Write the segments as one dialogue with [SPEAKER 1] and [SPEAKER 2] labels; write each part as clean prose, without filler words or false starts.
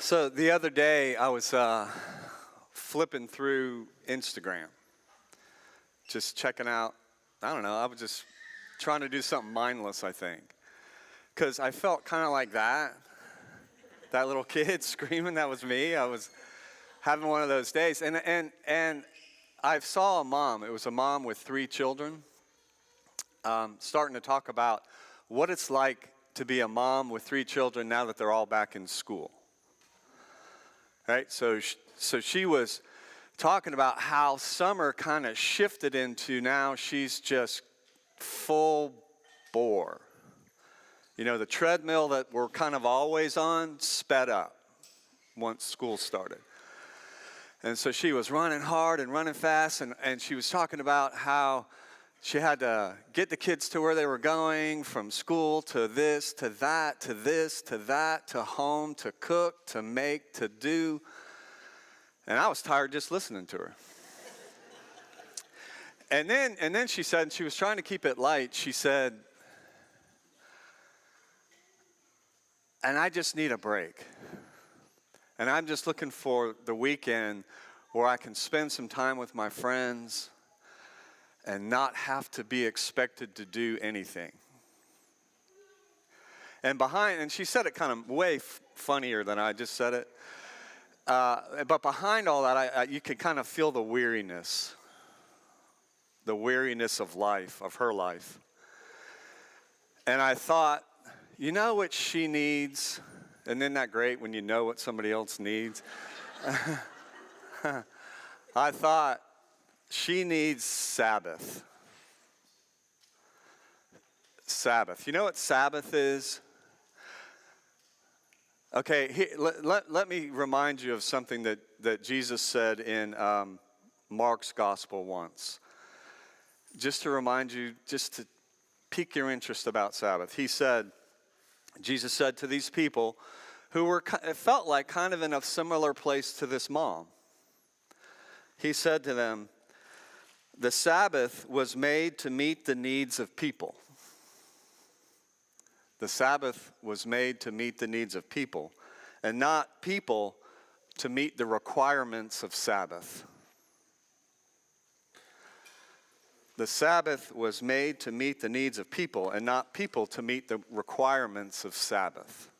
[SPEAKER 1] So the other day I was flipping through Instagram, just checking out, I don't know, I was just trying to do something mindless, I think. Because I felt kind of like that little kid screaming, that was me. I was having one of those days. And I saw a mom, it was a mom with 3 children, starting to talk about what it's like to be a mom with 3 children now that they're all back in school. Right? So she was talking about how summer kind of shifted into now she's just full bore. You know, the treadmill that we're kind of always on sped up once school started. And so she was running hard and running fast, and she was talking about how she had to get the kids to where they were going, from school to this, to that, to this, to that, to home, to cook, to make, to do. And I was tired just listening to her. And then she said, and she was trying to keep it light, she said, and I just need a break. And I'm just looking for the weekend where I can spend some time with my friends and not have to be expected to do anything. And she said it kind of way funnier than I just said it. But behind all that, you could kind of feel the weariness of life, of her life. And I thought, you know what she needs? And isn't that great when you know what somebody else needs? I thought, she needs Sabbath. Sabbath. You know what Sabbath is? Okay, let me remind you of something that Jesus said in Mark's gospel once. Just to remind you, just to pique your interest about Sabbath. Jesus said to these people who it felt like kind of in a similar place to this mom. He said to them, the Sabbath was made to meet the needs of people. The Sabbath was made to meet the needs of people, and not people to meet the requirements of Sabbath. The Sabbath was made to meet the needs of people, and not people to meet the requirements of Sabbath.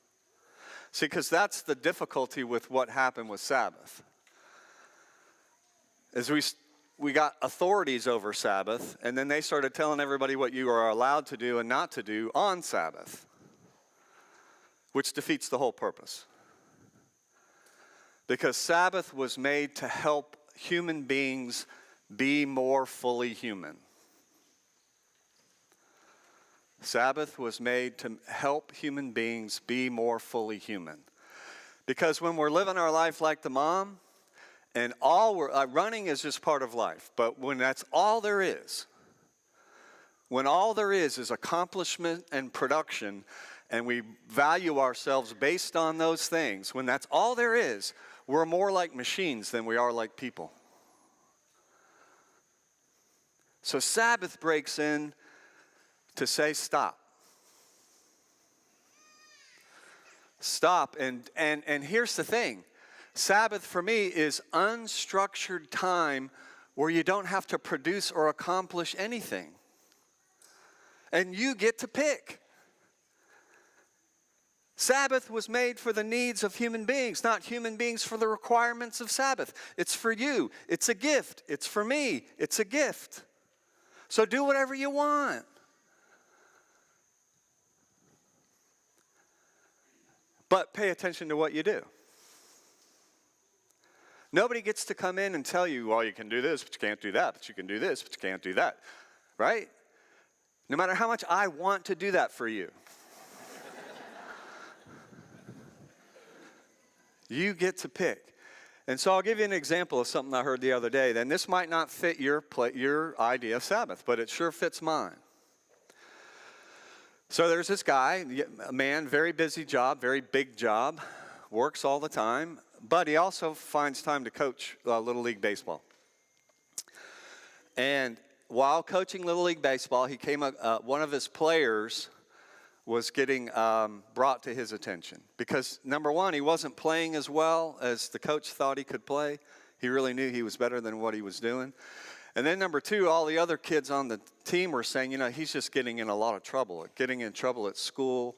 [SPEAKER 1] See, because that's the difficulty with what happened with Sabbath. Is we got authorities over Sabbath, and then they started telling everybody what you are allowed to do and not to do on Sabbath, which defeats the whole purpose. Because Sabbath was made to help human beings be more fully human. Sabbath was made to help human beings be more fully human. Because when we're living our life like the mom, and running is just part of life, but when that's all there is, when all there is accomplishment and production, and we value ourselves based on those things, when that's all there is, we're more like machines than we are like people. So Sabbath breaks in to say stop. Stop. And here's the thing. Sabbath for me is unstructured time where you don't have to produce or accomplish anything. And you get to pick. Sabbath was made for the needs of human beings, not human beings for the requirements of Sabbath. It's for you. It's a gift. It's for me. It's a gift. So do whatever you want. But pay attention to what you do. Nobody gets to come in and tell you, well, you can do this, but you can't do that, but you can do this, but you can't do that, right? No matter how much I want to do that for you. You get to pick. And so I'll give you an example of something I heard the other day. Then this might not fit your idea of Sabbath, but it sure fits mine. So there's this guy, a man, very busy job, very big job, works all the time, but he also finds time to coach Little League Baseball. And while coaching Little League Baseball, he one of his players was getting brought to his attention. Because, number one, he wasn't playing as well as the coach thought he could play. He really knew he was better than what he was doing. And then number two, all the other kids on the team were saying, he's just getting in a lot of trouble, getting in trouble at school,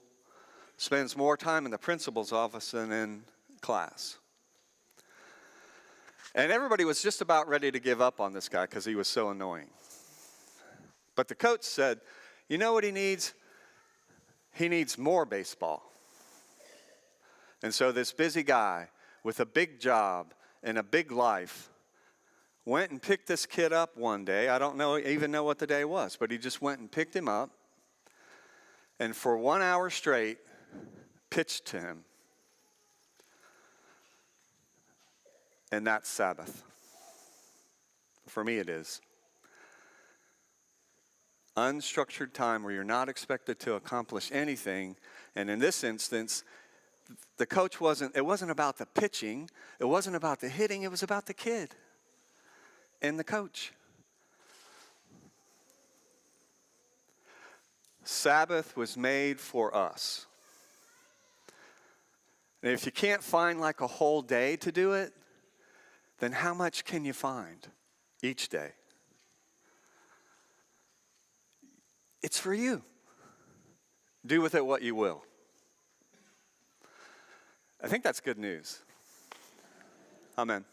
[SPEAKER 1] spends more time in the principal's office than in class. And everybody was just about ready to give up on this guy because he was so annoying. But the coach said, you know what he needs? He needs more baseball. And so this busy guy with a big job and a big life went and picked this kid up one day. I don't even know what the day was, but he just went and picked him up and for 1 hour straight pitched to him. And that's Sabbath. For me it is. Unstructured time where you're not expected to accomplish anything. And in this instance, the coach it wasn't about the pitching, it wasn't about the hitting, it was about the kid and the coach. Sabbath was made for us. And if you can't find like a whole day to do it, then how much can you find each day? It's for you. Do with it what you will. I think that's good news. Amen.